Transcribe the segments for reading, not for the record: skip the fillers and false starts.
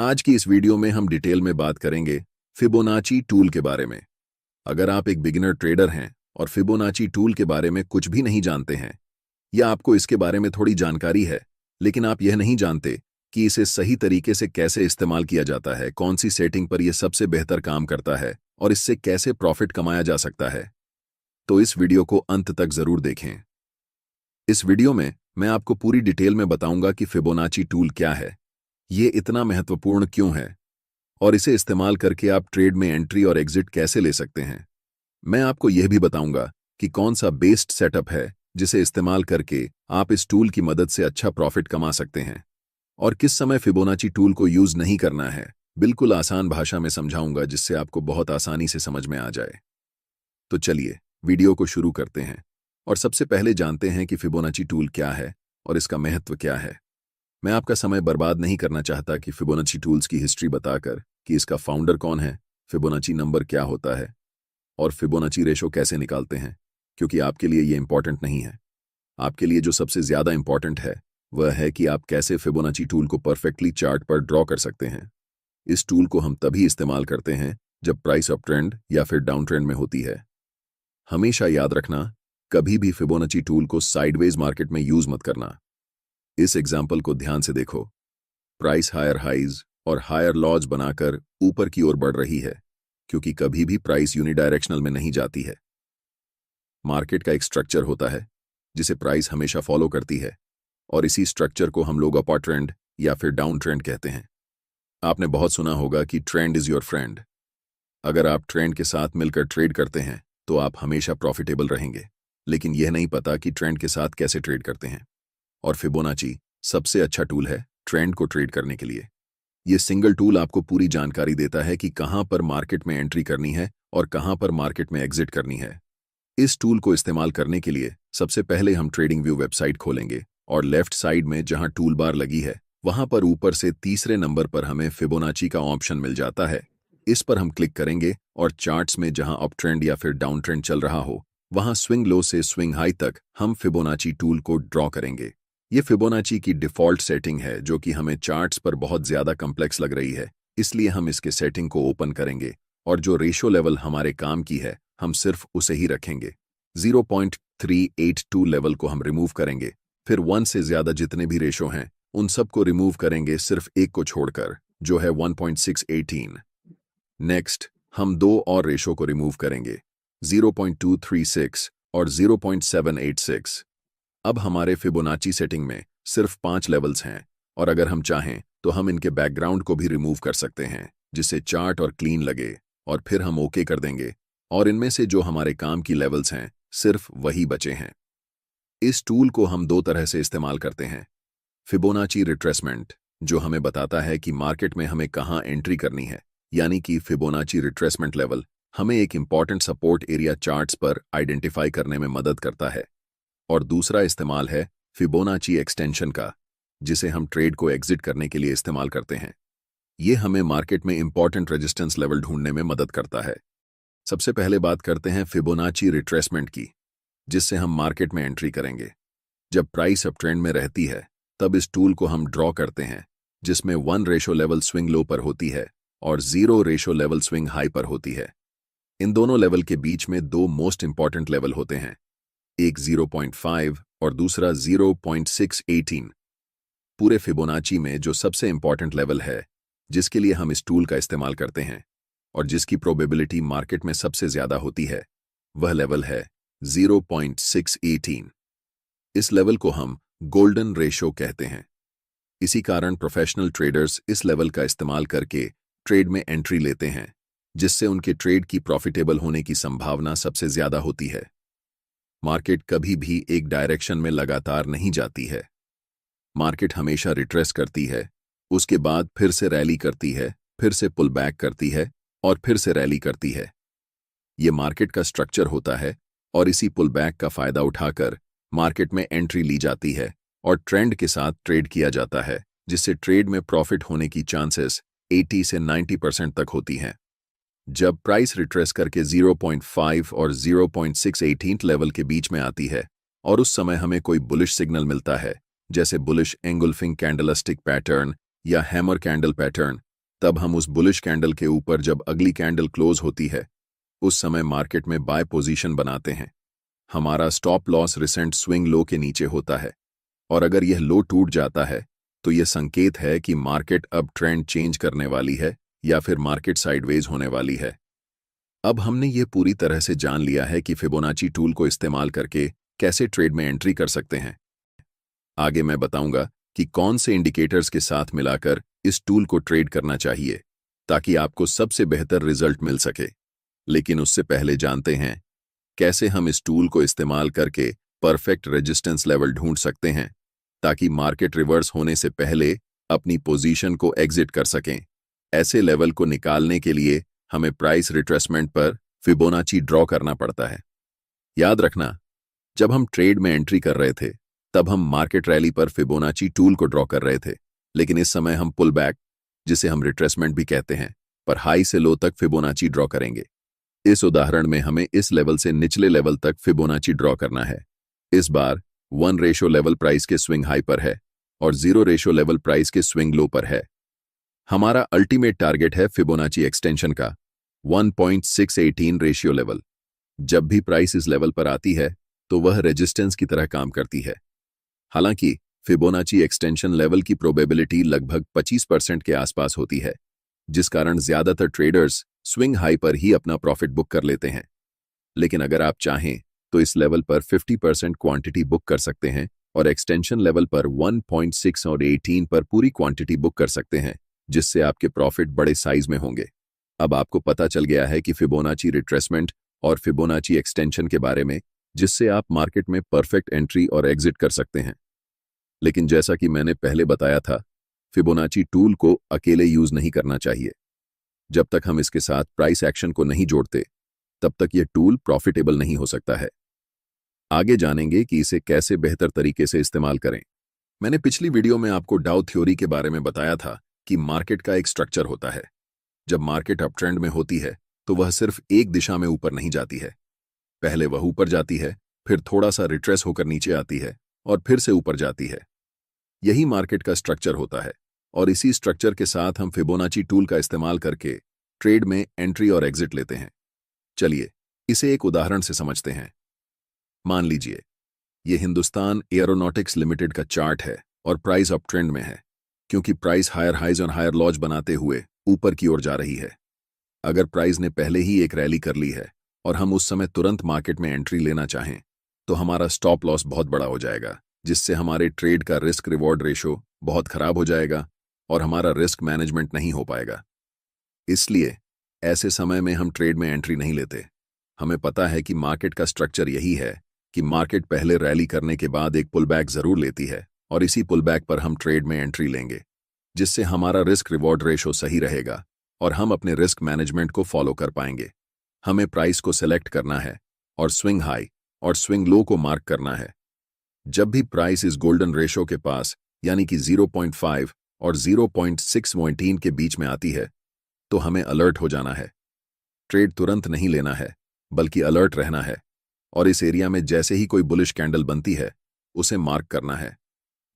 आज की इस वीडियो में हम डिटेल में बात करेंगे फिबोनाची टूल के बारे में। अगर आप एक बिगिनर ट्रेडर हैं और फिबोनाची टूल के बारे में कुछ भी नहीं जानते हैं, या आपको इसके बारे में थोड़ी जानकारी है लेकिन आप यह नहीं जानते कि इसे सही तरीके से कैसे इस्तेमाल किया जाता है, कौन सी सेटिंग पर यह सबसे बेहतर काम करता है और इससे कैसे प्रॉफिट कमाया जा सकता है, तो इस वीडियो को अंत तक जरूर देखें। इस वीडियो में मैं आपको पूरी डिटेल में बताऊंगा कि फिबोनाची टूल क्या है, ये इतना महत्वपूर्ण क्यों है और इसे इस्तेमाल करके आप ट्रेड में एंट्री और एग्जिट कैसे ले सकते हैं। मैं आपको यह भी बताऊंगा कि कौन सा बेस्ड सेटअप है जिसे इस्तेमाल करके आप इस टूल की मदद से अच्छा प्रॉफिट कमा सकते हैं और किस समय फिबोनाची टूल को यूज नहीं करना है। बिल्कुल आसान भाषा में समझाऊंगा जिससे आपको बहुत आसानी से समझ में आ जाए। तो चलिए वीडियो को शुरू करते हैं और सबसे पहले जानते हैं कि फिबोनाची टूल क्या है और इसका महत्व क्या है। मैं आपका समय बर्बाद नहीं करना चाहता कि फिबोनाची टूल्स की हिस्ट्री बताकर कि इसका फाउंडर कौन है, फिबोनाची नंबर क्या होता है और फिबोनाची रेशो कैसे निकालते हैं, क्योंकि आपके लिए ये इंपॉर्टेंट नहीं है। आपके लिए जो सबसे ज्यादा इंपॉर्टेंट है वह है कि आप कैसे फिबोनाची टूल को परफेक्टली चार्ट पर ड्रॉ कर सकते हैं। इस टूल को हम तभी इस्तेमाल करते हैं जब प्राइस अप ट्रेंड या फिर डाउन ट्रेंड में होती है। हमेशा याद रखना, कभी भी फिबोनाची टूल को साइडवेज मार्केट में यूज मत करना। इस एग्जाम्पल को ध्यान से देखो। प्राइस हायर हाइज और हायर लॉज बनाकर ऊपर की ओर बढ़ रही है, क्योंकि कभी भी प्राइस यूनिडायरेक्शनल में नहीं जाती है। मार्केट का एक स्ट्रक्चर होता है जिसे प्राइस हमेशा फॉलो करती है और इसी स्ट्रक्चर को हम लोग अपर ट्रेंड या फिर डाउन ट्रेंड कहते हैं। आपने बहुत सुना होगा कि ट्रेंड इज योर फ्रेंड। अगर आप ट्रेंड के साथ मिलकर ट्रेड करते हैं तो आप हमेशा प्रॉफिटेबल रहेंगे, लेकिन यह नहीं पता कि ट्रेंड के साथ कैसे ट्रेड करते हैं। और फिबोनाची सबसे अच्छा टूल है ट्रेंड को ट्रेड करने के लिए। यह सिंगल टूल आपको पूरी जानकारी देता है कि कहां पर मार्केट में एंट्री करनी है और कहां पर मार्केट में एग्जिट करनी है। इस टूल को इस्तेमाल करने के लिए सबसे पहले हम ट्रेडिंग व्यू वेबसाइट खोलेंगे और लेफ्ट साइड में जहां टूल बार लगी है वहां पर ऊपर से तीसरे नंबर पर हमें फिबोनाची का ऑप्शन मिल जाता है। इस पर हम क्लिक करेंगे और चार्ट्स में जहां अप ट्रेंड या फिर डाउन ट्रेंड चल रहा हो वहां स्विंग लो से स्विंग हाई तक हम फिबोनाची टूल को ड्रॉ करेंगे। ये फिबोनाची की डिफ़ॉल्ट सेटिंग है जो कि हमें चार्ट्स पर बहुत ज़्यादा कम्प्लेक्स लग रही है, इसलिए हम इसके सेटिंग को ओपन करेंगे और जो रेशो लेवल हमारे काम की है हम सिर्फ उसे ही रखेंगे। 0.382 लेवल को हम रिमूव करेंगे, फिर 1 से ज़्यादा जितने भी रेशो हैं उन सब को रिमूव करेंगे सिर्फ एक को छोड़कर, जो है 1.618। नेक्स्ट हम दो और रेशो को रिमूव करेंगे, 0.236 और 0.786। अब हमारे फिबोनाची सेटिंग में सिर्फ 5 लेवल्स हैं और अगर हम चाहें तो हम इनके बैकग्राउंड को भी रिमूव कर सकते हैं जिससे चार्ट और क्लीन लगे, और फिर हम ओके कर देंगे और इनमें से जो हमारे काम की लेवल्स हैं सिर्फ वही बचे हैं। इस टूल को हम दो तरह से इस्तेमाल करते हैं। फिबोनाची रिट्रेसमेंट, जो हमें बताता है कि मार्केट में हमें कहाँ एंट्री करनी है, यानी कि फिबोनाची रिट्रेसमेंट लेवल हमें एक इंपॉर्टेंट सपोर्ट एरिया चार्ट्स पर आइडेंटिफाई करने में मदद करता है। और दूसरा इस्तेमाल है फिबोनाची एक्सटेंशन का, जिसे हम ट्रेड को एग्जिट करने के लिए इस्तेमाल करते हैं। यह हमें मार्केट में इंपॉर्टेंट रेजिस्टेंस लेवल ढूंढने में मदद करता है। सबसे पहले बात करते हैं फिबोनाची रिट्रेसमेंट की, जिससे हम मार्केट में एंट्री करेंगे। जब प्राइस अप ट्रेंड में रहती है तब इस टूल को हम ड्रॉ करते हैं, जिसमें 1 रेशो लेवल स्विंग लो पर होती है और 0 रेशो लेवल स्विंग हाई पर होती है। इन दोनों लेवल के बीच में दो मोस्ट इंपॉर्टेंट लेवल होते हैं, एक 0.5 और दूसरा 0.618। पूरे फिबोनाची में जो सबसे इंपॉर्टेंट लेवल है जिसके लिए हम इस टूल का इस्तेमाल करते हैं और जिसकी प्रोबेबिलिटी मार्केट में सबसे ज्यादा होती है, वह लेवल है 0.618। इस लेवल को हम गोल्डन रेशो कहते हैं। इसी कारण प्रोफेशनल ट्रेडर्स इस लेवल का इस्तेमाल करके ट्रेड में एंट्री लेते हैं, जिससे उनके ट्रेड की प्रॉफिटेबल होने की संभावना सबसे ज्यादा होती है। मार्केट कभी भी एक डायरेक्शन में लगातार नहीं जाती है। मार्केट हमेशा रिट्रेस करती है, उसके बाद फिर से रैली करती है, फिर से पुल बैक करती है और फिर से रैली करती है। ये मार्केट का स्ट्रक्चर होता है और इसी पुल बैक का फायदा उठाकर मार्केट में एंट्री ली जाती है और ट्रेंड के साथ ट्रेड किया जाता है, जिससे ट्रेड में प्रॉफिट होने की चांसेस 80 से 90% तक होती हैं। जब प्राइस रिट्रेस करके 0.5 और 0.618 लेवल के बीच में आती है और उस समय हमें कोई बुलिश सिग्नल मिलता है, जैसे बुलिश एंगुल्फिंग कैंडलस्टिक पैटर्न या हैमर कैंडल पैटर्न, तब हम उस बुलिश कैंडल के ऊपर जब अगली कैंडल क्लोज होती है उस समय मार्केट में बाय पोजीशन बनाते हैं। हमारा stop loss recent swing low के नीचे होता है और अगर यह लो टूट जाता है तो यह संकेत है कि मार्केट अब ट्रेंड चेंज करने वाली है या फिर मार्केट साइडवेज होने वाली है। अब हमने ये पूरी तरह से जान लिया है कि फिबोनाची टूल को इस्तेमाल करके कैसे ट्रेड में एंट्री कर सकते हैं। आगे मैं बताऊंगा कि कौन से इंडिकेटर्स के साथ मिलाकर इस टूल को ट्रेड करना चाहिए ताकि आपको सबसे बेहतर रिजल्ट मिल सके। लेकिन उससे पहले जानते हैं कैसे हम इस टूल को इस्तेमाल करके परफेक्ट रेजिस्टेंस लेवल ढूंढ सकते हैं ताकि मार्केट रिवर्स होने से पहले अपनी पोजीशन को एग्जिट कर सकें। ऐसे लेवल को निकालने के लिए हमें प्राइस रिट्रेसमेंट पर फिबोनाची ड्रॉ करना पड़ता है। याद रखना, जब हम ट्रेड में एंट्री कर रहे थे तब हम मार्केट रैली पर फिबोनाची टूल को ड्रॉ कर रहे थे, लेकिन इस समय हम पुल बैक, जिसे हम रिट्रेसमेंट भी कहते हैं, पर हाई से लो तक फिबोनाची ड्रॉ करेंगे। इस उदाहरण में हमें इस लेवल से निचले लेवल तक फिबोनाची ड्रॉ करना है। इस बार 1 रेशो लेवल प्राइस के स्विंग हाई पर है और 0 रेशो लेवल प्राइस के स्विंग लो पर है। हमारा अल्टीमेट टारगेट है फिबोनाची एक्सटेंशन का 1.618 रेशियो लेवल। जब भी प्राइस इस लेवल पर आती है तो वह रेजिस्टेंस की तरह काम करती है। हालांकि फिबोनाची एक्सटेंशन लेवल की प्रोबेबिलिटी लगभग 25% के आसपास होती है, जिस कारण ज्यादातर ट्रेडर्स स्विंग हाई पर ही अपना प्रॉफिट बुक कर लेते हैं। लेकिन अगर आप चाहें तो इस लेवल पर 50% क्वांटिटी बुक कर सकते हैं और एक्सटेंशन लेवल पर 1.6 और 18 पर पूरी क्वांटिटी बुक कर सकते हैं, जिससे आपके प्रॉफिट बड़े साइज में होंगे। अब आपको पता चल गया है कि फिबोनाची रिट्रेसमेंट और फिबोनाची एक्सटेंशन के बारे में, जिससे आप मार्केट में परफेक्ट एंट्री और एग्जिट कर सकते हैं। लेकिन जैसा कि मैंने पहले बताया था, फिबोनाची टूल को अकेले यूज नहीं करना चाहिए। जब तक हम इसके साथ प्राइस एक्शन को नहीं जोड़ते तब तक यह टूल प्रॉफिटेबल नहीं हो सकता है। आगे जानेंगे कि इसे कैसे बेहतर तरीके से इस्तेमाल करें। मैंने पिछली वीडियो में आपको डाउ थ्योरी के बारे में बताया था कि मार्केट का एक स्ट्रक्चर होता है। जब मार्केट अप ट्रेंड में होती है तो वह सिर्फ एक दिशा में ऊपर नहीं जाती है। पहले वह ऊपर जाती है, फिर थोड़ा सा रिट्रेस होकर नीचे आती है और फिर से ऊपर जाती है। यही मार्केट का स्ट्रक्चर होता है और इसी स्ट्रक्चर के साथ हम फिबोनाची टूल का इस्तेमाल करके ट्रेड में एंट्री और एग्जिट लेते हैं। चलिए इसे एक उदाहरण से समझते हैं। मान लीजिए यह हिंदुस्तान एरोनॉटिक्स लिमिटेड का चार्ट है और प्राइस अप ट्रेंड में है, क्योंकि प्राइस हायर हाइज और हायर लॉज बनाते हुए ऊपर की ओर जा रही है। अगर प्राइस ने पहले ही एक रैली कर ली है और हम उस समय तुरंत मार्केट में एंट्री लेना चाहें तो हमारा स्टॉप लॉस बहुत बड़ा हो जाएगा, जिससे हमारे ट्रेड का रिस्क रिवॉर्ड रेशो बहुत खराब हो जाएगा और हमारा रिस्क मैनेजमेंट नहीं हो पाएगा। इसलिए ऐसे समय में हम ट्रेड में एंट्री नहीं लेते। हमें पता है कि मार्केट का स्ट्रक्चर यही है कि मार्केट पहले रैली करने के बाद एक पुलबैक जरूर लेती है और इसी पुलबैक पर हम ट्रेड में एंट्री लेंगे, जिससे हमारा रिस्क रिवॉर्ड रेशो सही रहेगा और हम अपने रिस्क मैनेजमेंट को फॉलो कर पाएंगे। हमें प्राइस को सिलेक्ट करना है और स्विंग हाई और स्विंग लो को मार्क करना है। जब भी प्राइस इस गोल्डन रेशो के पास यानी कि 0.5 और 0.618 के बीच में आती है तो हमें अलर्ट हो जाना है। ट्रेड तुरंत नहीं लेना है, बल्कि अलर्ट रहना है और इस एरिया में जैसे ही कोई बुलिश कैंडल बनती है उसे मार्क करना है।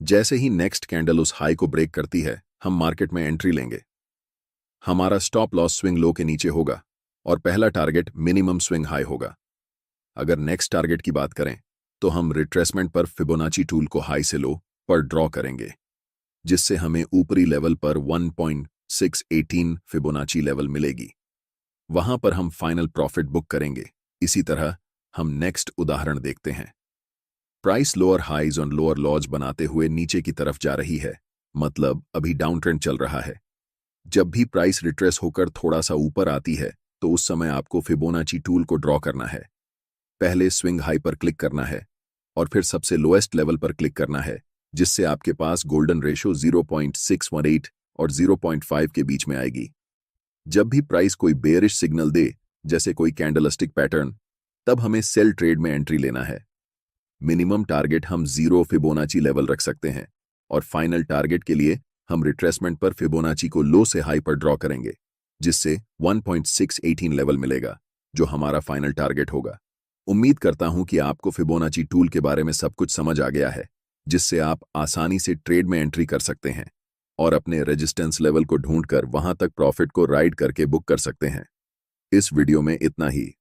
जैसे ही नेक्स्ट कैंडल उस हाई को ब्रेक करती है हम मार्केट में एंट्री लेंगे। हमारा स्टॉप लॉस स्विंग लो के नीचे होगा और पहला टारगेट मिनिमम स्विंग हाई होगा। अगर नेक्स्ट टारगेट की बात करें तो हम रिट्रेसमेंट पर फिबोनाची टूल को हाई से लो पर ड्रॉ करेंगे, जिससे हमें ऊपरी लेवल पर 1.618 फिबोनाची लेवल मिलेगी। वहां पर हम फाइनल प्रॉफिट बुक करेंगे। इसी तरह हम नेक्स्ट उदाहरण देखते हैं। प्राइस लोअर हाइज और लोअर लॉज बनाते हुए नीचे की तरफ जा रही है, मतलब अभी डाउन ट्रेंड चल रहा है। जब भी प्राइस रिट्रेस होकर थोड़ा सा ऊपर आती है तो उस समय आपको फिबोनाची टूल को ड्रॉ करना है। पहले स्विंग हाई पर क्लिक करना है और फिर सबसे लोएस्ट लेवल पर क्लिक करना है, जिससे आपके पास गोल्डन रेशो 0.618 और 0.5 के बीच में आएगी। जब भी प्राइस कोई बेयरिश सिग्नल दे, जैसे कोई कैंडलस्टिक पैटर्न, तब हमें सेल ट्रेड में एंट्री लेना है। मिनिमम टारगेट हम 0 फिबोनाची लेवल रख सकते हैं और फाइनल टारगेट के लिए हम रिट्रेसमेंट पर फिबोनाची को लो से हाई पर ड्रॉ करेंगे, जिससे 1.618 लेवल मिलेगा, जो हमारा फाइनल टारगेट होगा। उम्मीद करता हूं कि आपको फिबोनाची टूल के बारे में सब कुछ समझ आ गया है, जिससे आप आसानी से ट्रेड में एंट्री कर सकते हैं। और अपने रेजिस्टेंस लेवल को ढूंढकर वहां तक प्रॉफिट को राइड करके बुक कर सकते हैं। इस वीडियो में इतना ही।